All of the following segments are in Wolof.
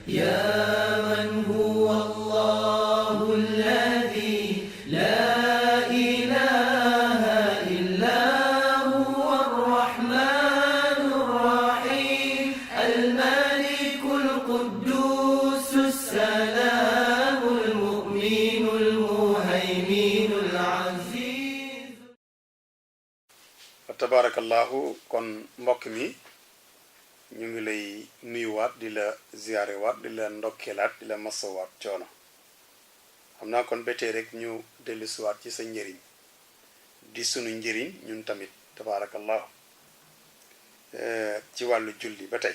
يا من هو الله الذي لا إله إلا هو الرحمن الرحيم الملك القدوس السلام المؤمن المهيمن العزيز. tabarakallahu kon mbokk mi ñu ngi lay nuyuwaat di la ziyaarewaat di la ndokkeelaat di la masawaat coono xam naa kon ba tey rek ñu dellusiwaat ci sa njëriñ di sunu njëriñ ñun tamit tabarakallahu ci wàllu julli ba tey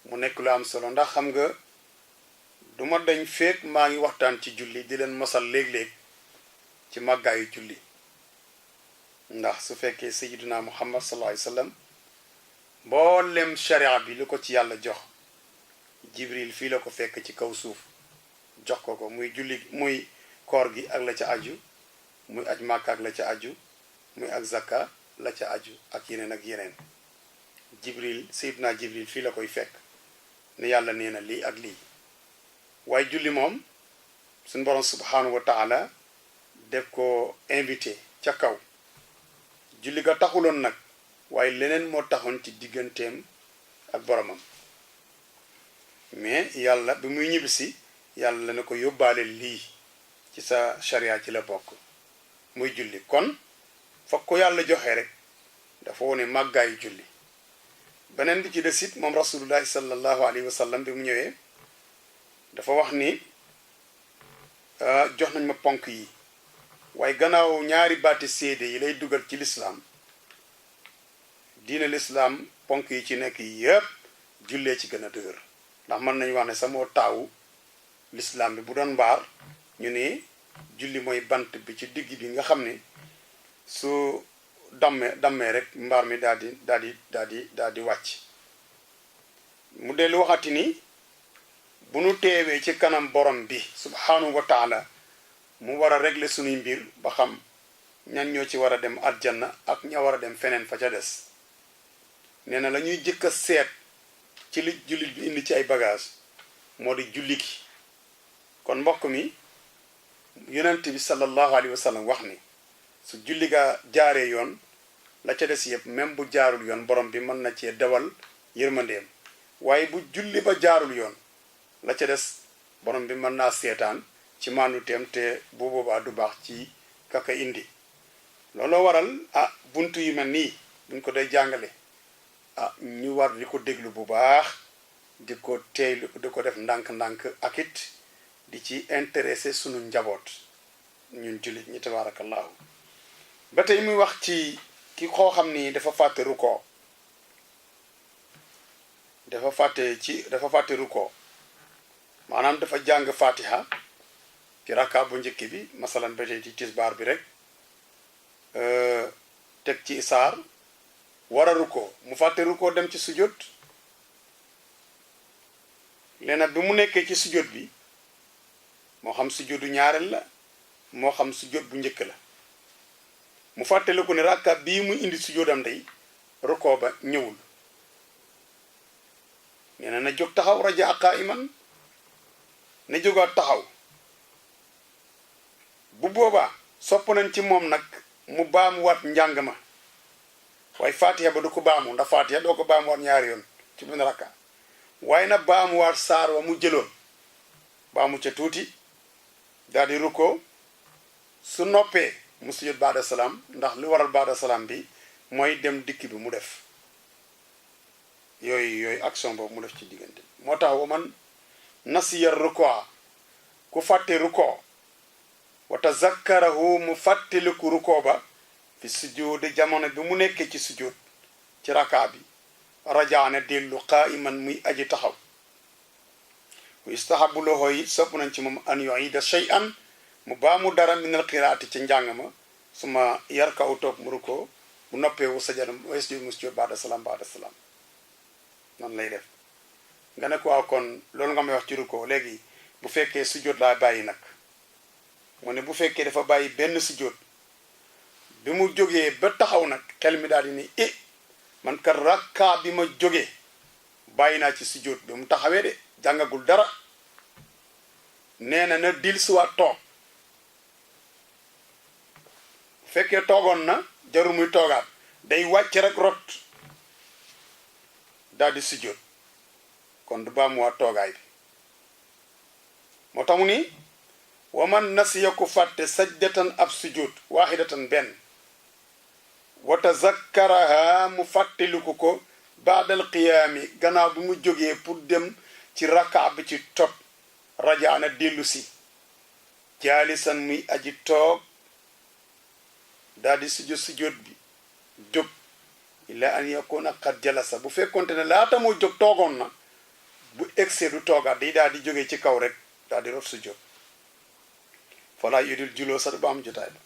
mu nekk lu am solo ndax xam nga duma dañ feek maa ngi waxtaan ci julli di leen mosal léeg-léeg ci màggaayu julli ndax su fekkee sayyiduna muhammad sallallahu alayhi wasallam mboolem sharia bi lu ko ci yàlla jox jibril fii la ko fekk ci kaw suuf jox ko muy julli muy koor gi ak la ca aju muy aj màkka ak la ca aju muy ak zakka la ca aju ak yeneen jibril sayyiduna jibril fii la koy fekk ne yàlla nee na lii ak lii waaye julli moom suñu borom subhanahu wa taala def ko invité ca kaw julli ga taxuloon nag waaye leneen moo taxoon ci digganteem ak boromam mais yàlla bi muy ñibbisi yàlla na ko yóbbaale lii ci sa sharia ci la bokk muy julli kon foog ko yàlla joxe rek dafa wone màggaayu julli beneen bi ci desit moom rasulullahi sallallahu alayhi wa sallam bi mu ñëwee dafa wax ni jox nañ ma ponk yi waaye gannaaw ñaari baati seede yi lay dugal ci lislaam diine lislaam ponk yi ci nekk yépp jullee ci gën a dëgër ndax mën nañu wax ne samoo taawu lislaam bi bu doon mbaar ñu ne julli mooy bant bi ci digg bi nga xam ne su dammee rek mbaar mi daal di wàcc mu dellu waxati ni bu nu teewee ci kanam borom bi subhanahu wa taala mu war a régler sunuy mbir ba xam ñan ñoo ci war a dem aljanna ak ña war a dem feneen fa ca des nee na la ñuy jëkk a seet ci li jullit bi indi ci ay bagage moo di julli ki kon mbokk mi yonent bi sallallahu alayhi wa sallam wax ni su julli ga jaaree yoon la ca des yëpp même bu jaarul yoon borom bi mën na cee dawal yërmandeem waaye bu julli ba jaarul yoon la ca des borom bi mën naa seetaan ci maandu teem te bu boobaa du baax ci kaka indi looloo waral buntu yu mel nii buñ ko day jàngale ñu war di ko déglu bu baax di ko teeylu di ko def ndànk-ndànk ak it di ci intéressé sunu njaboot ñun jullit ñi tabarakallahu ba tey muy wax ci ki koo xam ni dafa fàtte ruko dafa fàtte ruko maanaam dafa jàng fatiha ci rakka bu njëkk bi masalan ba tey ci tisbaar bi rek teg ci saar war a ruko mu fàtte ruko dem ci sujjóot léegi bi mu nekkee ci sujjóot bi moo xam sujjóotu ñaareel la moo xam sujjóot bu njëkk la mu fàttaliku ne rakka bii mu indi sujjóotam day ruko ba ñëwul nee na jóg taxaw raja qaa'iman ne jógaat taxaw bu boobaa sopp nañ ci moom nag mu baamuwaat njàng ma waaye fatiha ba du ko baamu ndax fatiha doo ko baamuwaat ñaari yoon ci benn rakka waaye nag baamuwaat saar wa mu jëloon baamu ca tuuti daal di rukkoo su noppee mu sujjóot baada salaam ndax li waral baada salaam bi mooy dem dikk bi mu def yooyu action boobu mu def ci diggante moo tax wa man nasiya rukkoo ku fàtte rukkoo wa tazakkarahu mu fàttaliku rukkoo ba fi sujjóot jamono bi mu nekkee ci sujjóot ci rakkaa bi rajaane dellu qaa'iman muy aji taxaw wa yustahabu lahu yi sopp nañ ci moom an yu'ida shay'an mu baamu dara min al qiraati ci njàng ma suma yarka'u toog mu rukkoo bu noppee wu sajada yasjudu mu sujjóot baada salaam noonu lay def nga ne ko waaw kon loolu nga may wax ci rukkoo léegi bu fekkee sujjóot laa bàyyi nag mu ne bu fekkee dafa bàyyi benn sujjóot bi mu jógee ba taxaw nag xel mi daal di ni man kat rakkaa bi ma jógee bàyyi naa ci sujjóot bi mu taxawee de jàngagul dara nee na dil suwaat toog fekkee toogoon na jarul muy toogaat day wàcc rek rot daal di sujjóot kon du baamuwaat toogaay bi moo tax mu ni waman nasiya ku fàtte sajdatan ab sujjóot waahidatan benn wa tazakkaraha mu fàttaliku ko baadal qiyaami gannaaw bi mu jógee pour dem ci rakka bi ci topp rajaana dellu si jaalisan muy aji toog daal di sujjóot bi jóg illa an yakuna qad jalasa bu fekkonte ne laata moo jóg toogoon na bu egsee du toogaat day daal di jógee ci kaw rek daal di rot sujjóot falaa yudil juloo sa du ba am jotaay ba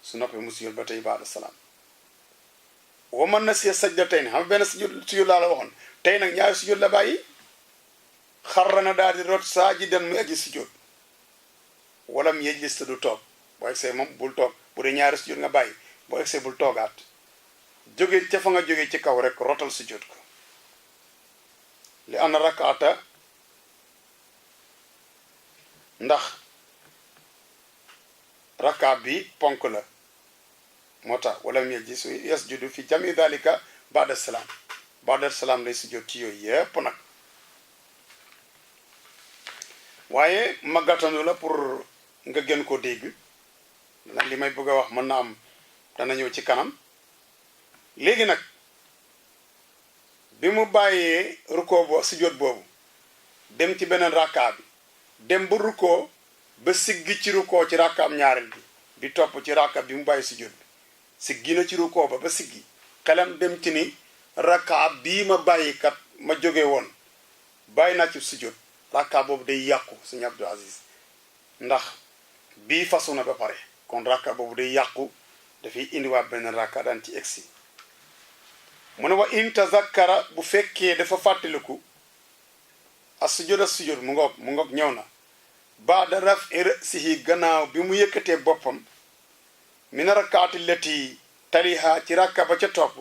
su noppee mu sujjóot ba tey baada salaam wa man nasiya sajdatayni xam benn sujjóot laa la waxoon tey nag ñaari sujjóot la bàyyi xarra na daal di rot saajidan muy aji sujjóot walam yajlis du toog boo egsee moom bul toog bu dee ñaari sujjóot nga bàyyi boo egsee bul toogaat jóge ca fa nga jóge ci kaw rek rotal sujjóot ko li ana rakaata ndax rakaat bi ponk la moo tax walam yajlis yasjudu fi jami dalika baada salaam lay sujjóot ci yooyu yépp nag waaye maggatanu la pour nga gën ko dégg ndax li may bëgg a wax mën na am dana ñëw ci kanam léegi nag bi mu bàyyee rukkoo bo sujjóot boobu dem ci beneen rakkaa bi dem ba rukkoo ba siggi ci rukkoo ci rakkaam ñaareel bi topp ci rakka bi mu bàyyi sujjóot bi siggi na ci rukkoo ba siggi xelam dem ci ni rakkaa bii ma bàyyi kat ma jóge woon bàyyi naa ci sujjóot rakkaa boobu day yàqu sëñ Abdou Aziz ndax bii fasu na ba pare kon rakka boobu day yàqu dafay indiwaat benn rakka daan ci egsi mu ne wa in tazakkara bu fekkee dafa fàttaliku a sujjóot mu ngoog ñëw na baada raf'i ra'sihi gannaaw bi mu yëkkatee boppam mina rakkaati lati taliha ci rakka ba ca topp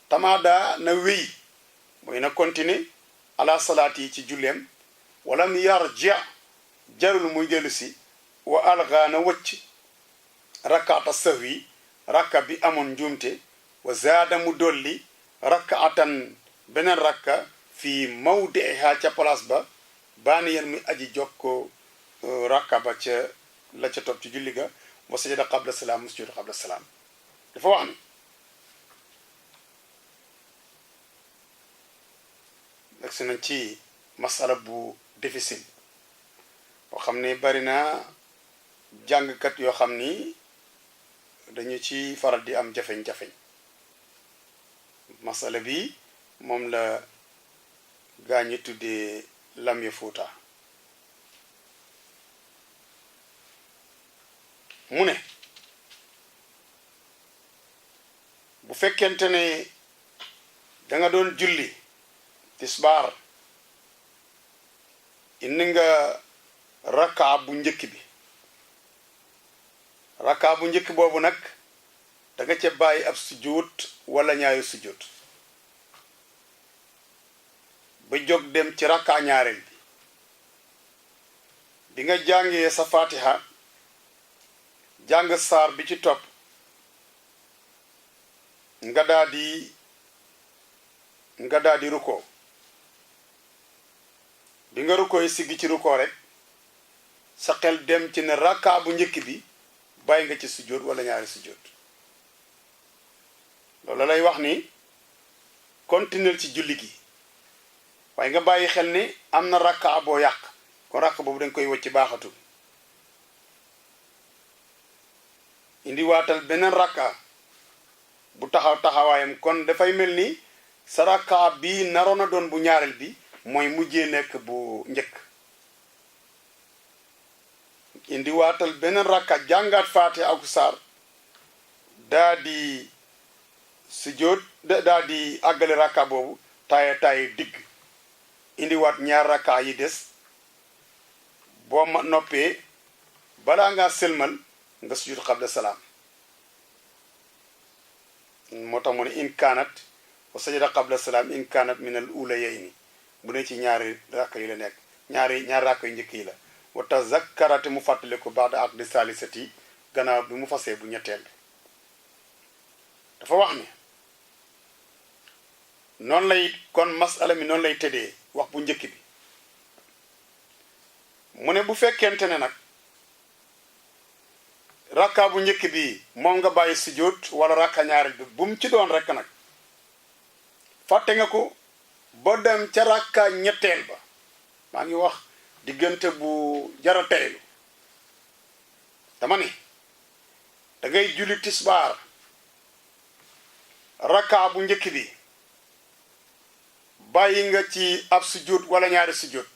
tamaada na wéy mooy na continuer ala salaat yi ci julleem walam yarji jarul muy dellu si wa alga na wëcc rakkaata sahwi rakka bi amoon njuumte wa zaada mu dolli rakkaatan beneen rakka fii mawdiha ca place ba baaniyan muy aji jokko rakka ba ca la ca topp ci julli ga wa sajada qabla salaam mu sujud qabla salaam dafa wax ni agsi nañ ci masala bu difficile boo xam ne bari na jàngkat yoo xam ni dañu ci faral di am jafeñ-jafeñ masala bi moom la gaañi tuddee lamye fuuta mu ne bu fekkente ne da nga doon julli tisbaar indi nga rakka bu njëkk bi rakka bu njëkk boobu nag da nga ca bàyyi ab sujjóot wala ñaari sujjóot ba jóg dem ci rakka ñaareel bi nga jàngee sa fatiha jàng saar bi ci topp nga daa di rukkoo bi nga rukkoo siggi ci rukkoo rek sa xel dem ci ne rakka bu njëkk bi bàyyi nga ci sujjóot wala ñaari sujjóot loolu lay wax ni continuer ci julli gi waaye nga bàyyi xel ni am na rakka boo yàq kon rakka boobu dañ koy wëcc baaxatul indi waatal beneen rakka bu taxawaayam kon dafay mel ni sa rakka bi naroon a doon bu ñaareel bi mooy mujjee nekk bu njëkk indi waatal beneen rakka jàngaat faatiha ak saar daa di sujjóot daa di àggale rakka boobu taaye digg indi waat ñaar rakka yi des boo ma noppee balaa ngaa sëlmal nga sujjóot qabla salaam moo tax mu ne in kaanat wa sajada qabla salaam in kaanat min al ulayayni bu ne ci ñaari rakk yi la nekk ñaari rakk yu njëkk yi la wa tazakkarate mu fàttali ko ba'da aqdi saalisati gannaaw bi mu fasee bu ñetteel bi dafa wax ni noonu lay kon masala mi noonu lay tëddee wax bu njëkk bi mu ne bu fekkente ne nag rakka bu njëkk bi moom nga bàyyi sujjóot wala rakka ñaareel bi bu mu ci doon rekk nag fàtte nga ko ba dem ca rakka ñetteel ba maa ngi wax diggante bu jara teylu dama ni da ngay julli tisbaar rakka bu njëkk bi bàyyi nga ci ab sujjóot wala ñaari sujjóot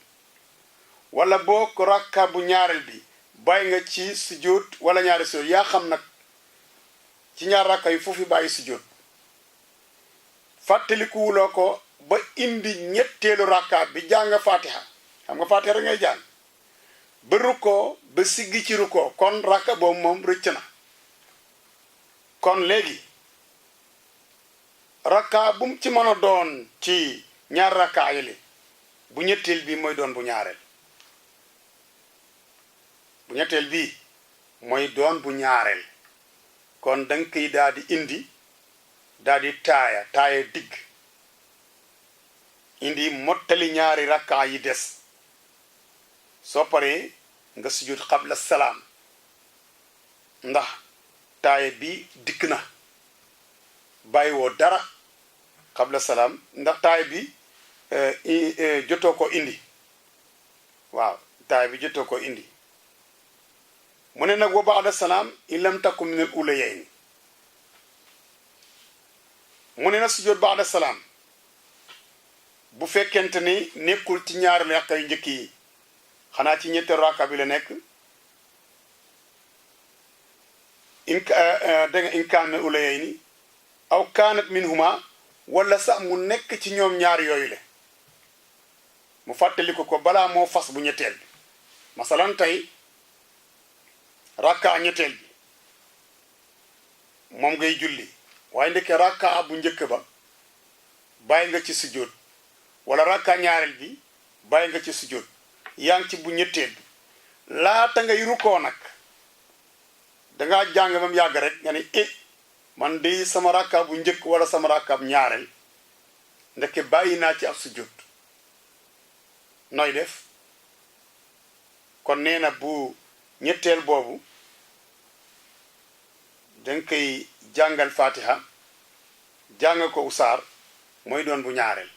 wala boo ko rakka bu ñaareel bi bàyyi nga ci sujjóot wala ñaari sujjóot yaa xam nag ci ñaar rakka yi foofu bàyyi sujjóot fàttalikuwuloo ko ba indi ñetteelu rakka bi jàng fatiha xam nga fatiha rek ngay jàng ba rukkoo ba siggi ci rukkoo kon rakka boobu moom rëcc na kon léegi rakka bu mu ci mën a doon ci ñaar rakka yi bu ñetteel bi mooy doon bu ñaareel bu ñetteel bii mooy doon bu ñaareel kon danga koy daal di indi daal di taaya digg indi mottali ñaari rakka yi des soo paree nga sujjóot xabla salaam ndax taaya bi dikk na bàyyiwoo dara xabla salaam ndax taaya bi jotoo ko indi waaw taaya bi jotoo ko indi mu ne nag wa ba'da salaam in lam takun min al ulayayn mu ne na sujjóot ba'da salaam bu fekkente ni nekkul ci ñaari rakka yu njëkk yi xanaa ci ñetteelu rakka bi la nekk in kaan min ulayayni aw kaanat minhuma wala sax mu nekk ci ñoom ñaar yooyu le mu fàttali ko balaa moo fas bu ñetteel bi masalan tey rakka ñetteel bi moom ngay julli waaye ndeke rakka bu njëkk ba bàyyi nga ci sujjóot wala rakka ñaareel bi bàyyi nga ci sujjóot yaa ngi ci bu ñetteel bi laata ngay rukkoo nag dangaa jàng ba mu yàgg rek nga ne man de sama rakka bu njëkk wala sama rakka bu ñaareel ndeke bàyyi naa ci ab sujjóot nooy def kon nee na bu ñetteel boobu danga koy jàngal fatiha jàng ko usaar mooy doon bu ñaareel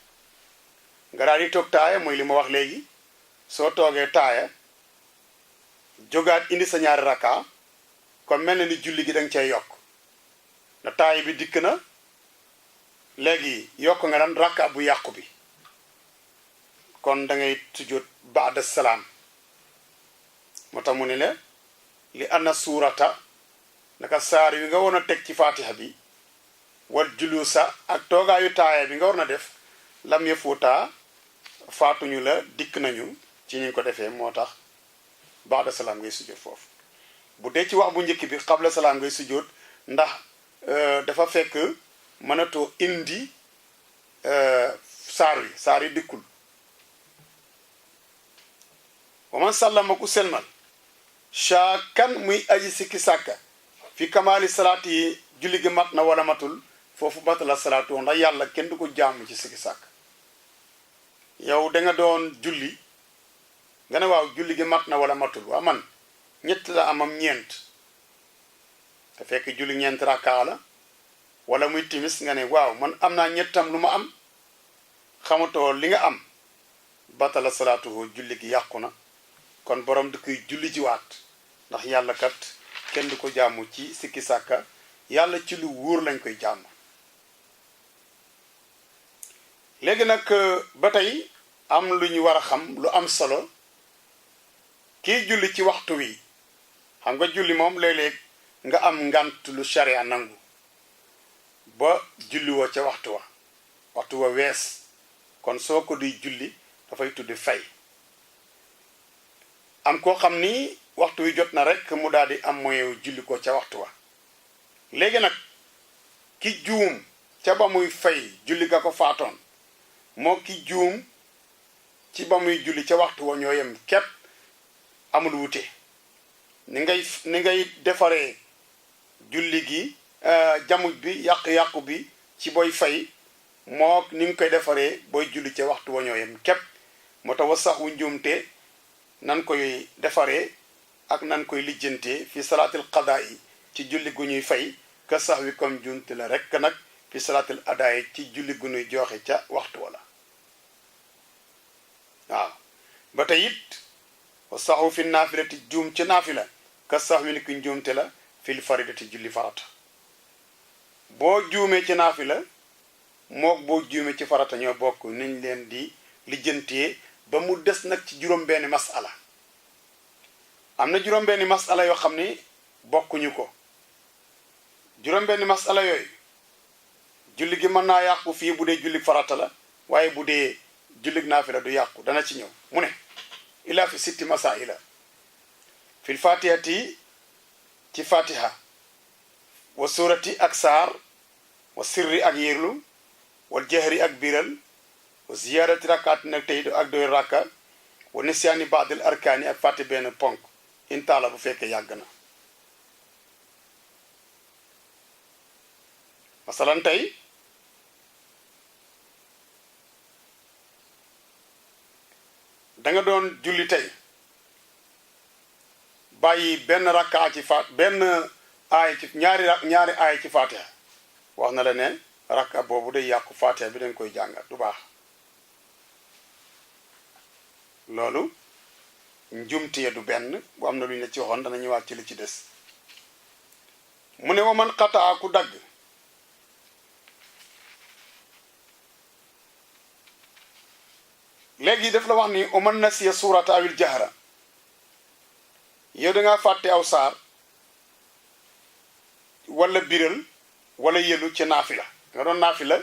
nga daal di toog taaya mooy li ma wax léegi soo toogee taaya jógaat indi sa ñaari rakka kon mel na ni julli gi danga cay yokk na taaya bi dikk na léegi yokk nga daan rakka bu yàqu bi kon da ngay sujjóot ba'da salaam moo tax mu ne la li anna suurata naka saar wi nga woon a teg ci fatiha bi wal julusa ak toogaayu taaya bi nga war na def lam yafuutaa faatuñu la dikk nañu ci ñu ko defee moo tax ba'da salaam ngay sujjóot foofu bu dee ci wax bu njëkk bi qabla salaam ngay sujjóot ndax dafa fekk mënatoo indi saar yi dikkul wa man sallama ku selmal shaakan muy aji sikki sàkka fi kamaali salaat yi julli gi mat na wala matul foofu batala salaatu ndax yàlla kenn du ko jaamu ci sikki sàkk yow da nga doon julli nga ne waaw julli gi mat na wala matul waa man ñett la amam ñeent te fekk julli ñeent rakkaa la wala muy timis nga ne waaw man am naa ñettam lu ma am xamatoo li nga am batala salaatu julli gi yàqu na kon borom di koy julli ci waat ndax yàlla kat kenn du ko jaamu ci sikki sàkka yàlla ci lu wóor lañ koy jaamu léegi nag ba tey am lu ñu war a xam lu am solo kii julli ci waxtu wi xam nga julli moom léeg-léeg nga am ngant lu sharia nangu ba julli woo ca waxtu wa wees kon soo ko di julli dafay tuddi fay am koo xam ni waxtu wi jot na rek mu daal di am moyen julli ko ca waxtu wa léegi nag ki juum ca ba muy fay julli ga ko faatoon moo ki juum ci ba muy julli ca waxtu wa ñoo yem képp amul wute ni ngay defaree julli gi jamuj bi yàqu-yàqu bi ci booy fay moo ni nga koy defaree booy julli ca waxtu wa ñoo yem képp moo tax wa sax wu njuumte nan koy defaree ak nan koy lijjantee fi salaatil qadaa yi ci julli gu ñuy fay ka sax wi comme njuumte la rekk nag fi salaatil adaa yi ci julli gu ñuy joxe ca waxtu wala waaw ba tey it wa saxu fi naafilati juum ci naafila ka sax wi ni ki njuumte la fil faridati julli farata boo juumee ci naafila mook boo juumee ci farata ñoo bokk niñ leen di lijjantee ba mu des nag ci juróom-benni masala am na juróom-benni masala yoo xam ni bokkuñu ko juróom-benni masala yooyu julli gi mën naa yàqu fii bu dee julli farata la waaye bu dee julli naafila du yàqu dana ci ñëw mu ne ila fi sitti masaila fil fatihati ci fatiha wa surati ak saar wa sirri ak yérlu wal jahri ak biral wa ziyarati rakaat nag tey ak doy rakka wa nisyaani baadil arkaani ak fàtte benn ponk intaala bu fekkee yàgg na masalan tey danga doon julli tey bàyyi benn rakkaa ci benn aay ci ñaari aay ci fatiha wax na la ne rakka boobu day yàqu fatiha bi dañ koy jàngat du baax loolu njumtiye du benn bu am na lu ñu la ci waxoon dana ñëwaat ci li ci des mu ne wa man xataa ku dagg léegi daf la wax ni oman nasiya suurata awil jahra yow dangaa fàtte aw saar wala biral wala yëlu ci naafila nga doon naafila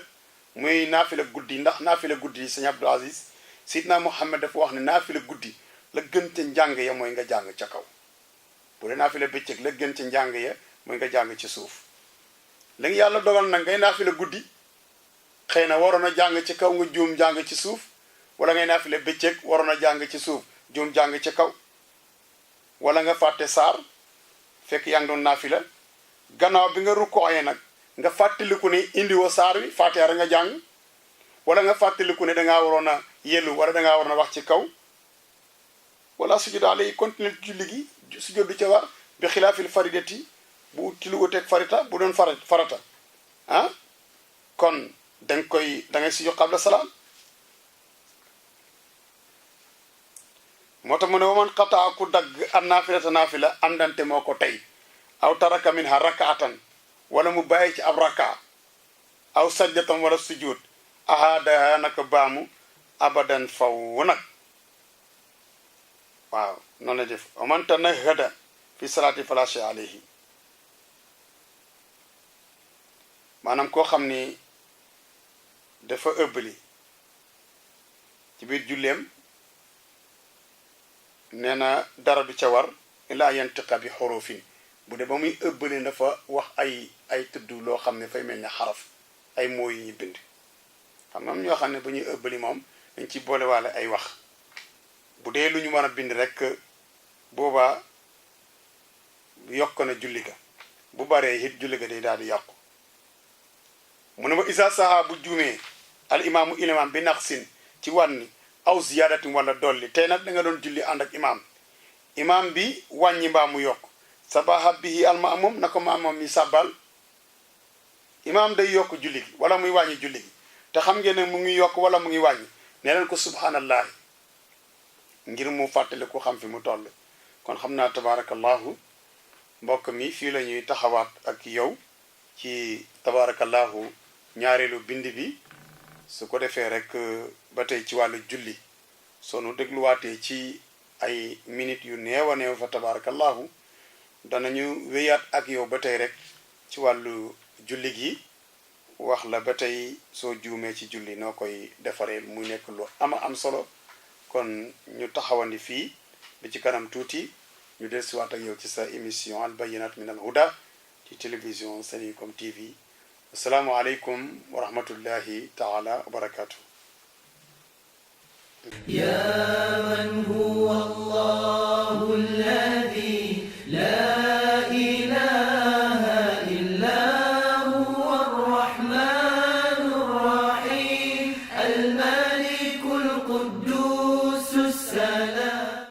muy naafila guddi ndax naafila guddi sëñ Abdou Aziz Sidna Muhammad dafa wax ne naafila guddi la gën ca njàng ya mooy nga jàng ca kaw bu dee naafila bëccëg la gën ca njàng ya mooy nga jàng ci suuf léegi yàlla dogal nag ngay naafila guddi xëy na waroon a jàng ci kaw nga juum jàng ci suuf wala ngay naafila bëccëg waroon a jàng ci suuf juum jàng ci kaw wala nga fàtte saar fekk yaa ngi doon naafila gannaaw bi nga rukkooyee nag nga fàttaliku ne indiwoo saar wi fàtte nga jàng wala nga fàttaliku ne dangaa waroon a yellu wala dangaa waroon a wax ci kaw wala sujud alay continuer julli gi sujud du ca war bi xilaafil faridati bu ci lu wuteeg farita bu doon farata ah kon da ngay sujud qabla salaam moo tax mu ne waman xataa ku dagg an naafilata naafila àndante moo ko tey aw taraka minha rakaatan wala mu bàyyi ci ab raka aw sajjatam wala sujud ahaadaha naka baamu abadan faw nag waaw noonu la def waman tanahada fi salaati fala shay alayhi maanaam koo xam ni dafa ëbbali ci biir julleem nee na dara du ca war illa yantiqa bi xurufin bu dee ba muy ëbbali dafa wax ay tudd loo xam ne fay mel ne xaraf ay moo yi ñu bind xam nga ñoo xam ne ba ñuy ëbbali moom dañ ci boolewaale ay wax bu dee lu ñu mën a bind rek boobaa yokk na julli ga bu baree it julli ga day daal di yàqu mu ne ma isa saha bu juumee al imaamu ilimaan bi naqsin ci wànni aw ziyaadatin wala dolli tey nag da nga doon julli ànd ak imaam bi wàññi mbaa mu yokk sabaha bihi al maamum na ko maamum mi sàbbal imaam day yokk julli gi wala muy wàññi julli gi te xam ngeen ne mu ngi yokk wala mu ngi wàññi ne leen ko subhanallahi ngir mu fàttali ku xam fi mu toll kon xam naa tabarakallahu mbokk mi fii la ñuy taxawaat ak yow ci tabarakallahu ñaareelu bind bi su ko defee rek ba tey ci wàllu julli soo nu dégluwaatee ci ay minutes yu néew a néew fa tabarakallahu danañu wéyaat ak yow ba tey rek ci wàllu julli gi wax la ba tey soo juumee ci julli noo koy defaree muy nekk lu am solo kon ñu taxawandi fii bi ci kanam tuuti ñu dellusiwaat ak yow ci sa émission al bayinat min al huda ci télévision Senego TV assalaamu aleykum wa rahmatullahi taala wa barakatuh يا من هو الله الذي لا إله إلا هو الرحمن الرحيم الملك القدوس